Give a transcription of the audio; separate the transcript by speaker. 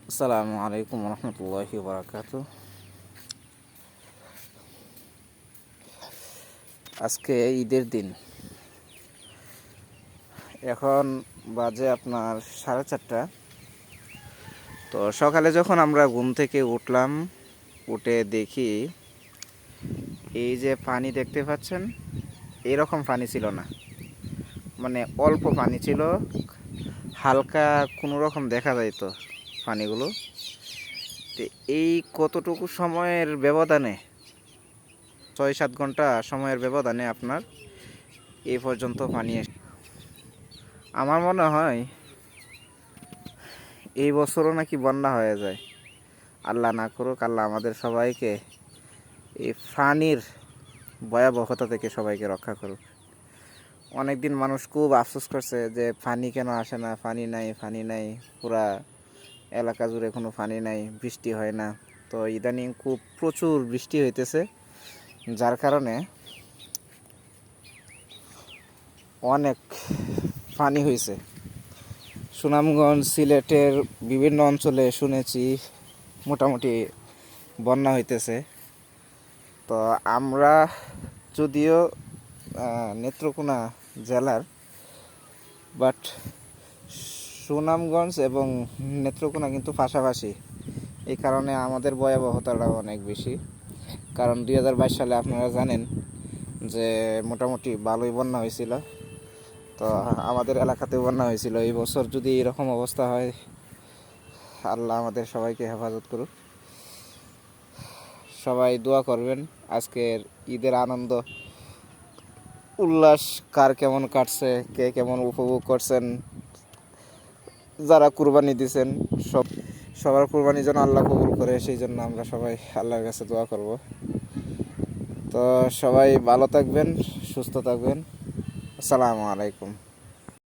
Speaker 1: আসসালামু আলাইকুম রহমতুল্লাহি বারাকাতু। আজকে ঈদের দিন, এখন বাজে আপনার 4:30। তো সকালে যখন আমরা ঘুম থেকে উঠলাম, উঠে দেখি এই যে পানি দেখতে পাচ্ছেন, এরকম পানি ছিল না, মানে অল্প পানি ছিল, হালকা কোনো রকম দেখা যাইতো পানিগুলো। তো এই কতটুকু সময়ের ব্যবধানে, 6-7 ঘন্টা সময়ের ব্যবধানে আপনার এই পর্যন্ত পানি আমার মনে হয় এই বছরও নাকি বন্যা হয়ে যায়। আল্লাহ না করুক, আল্লাহ আমাদের সবাইকে এই পানির ভয়াবহতা থেকে সবাইকে রক্ষা করুক। অনেকদিন মানুষ খুব আফসোস করছে যে পানি কেন আসে না, পানি নাই, পানি নাই, পুরা এলাকা জুড়ে কোনো পানি নাই, বৃষ্টি হয় না। তো ইদানিং খুব প্রচুর বৃষ্টি হইতেছে, যার কারণে অনেক পানি হয়েছে। সুনামগঞ্জ, সিলেটের বিভিন্ন অঞ্চলে শুনেছি মোটামুটি বন্যা হইতেছে। তো আমরা যদিও নেত্রকোনা জেলার, বাট সুনামগঞ্জ এবং নেত্রকোনা কিন্তু পাশাপাশি, এই কারণে আমাদের ভয়াবহতাটাও অনেক বেশি। কারণ 2022 সালে আপনারা জানেন যে মোটামুটি ভালোই বন্যা হয়েছিল। তো আমাদের এলাকাতেও বন্যা হয়েছিল। এই বছর যদি এরকম অবস্থা হয়, আল্লাহ আমাদের সবাইকে হেফাজত করুক। সবাই দোয়া করবেন। আজকের ঈদের আনন্দ উল্লাস কার কেমন কাটছে, কে কেমন উপভোগ করছেন, যারা কুরবানি দিয়েছেন সবার কুরবানি যেন আল্লাহ কবুল করে, সেই জন্য আমরা সবাই আল্লাহর কাছে দোয়া করব। তো সবাই ভালো থাকবেন, সুস্থ থাকবেন। আসসালামু আলাইকুম।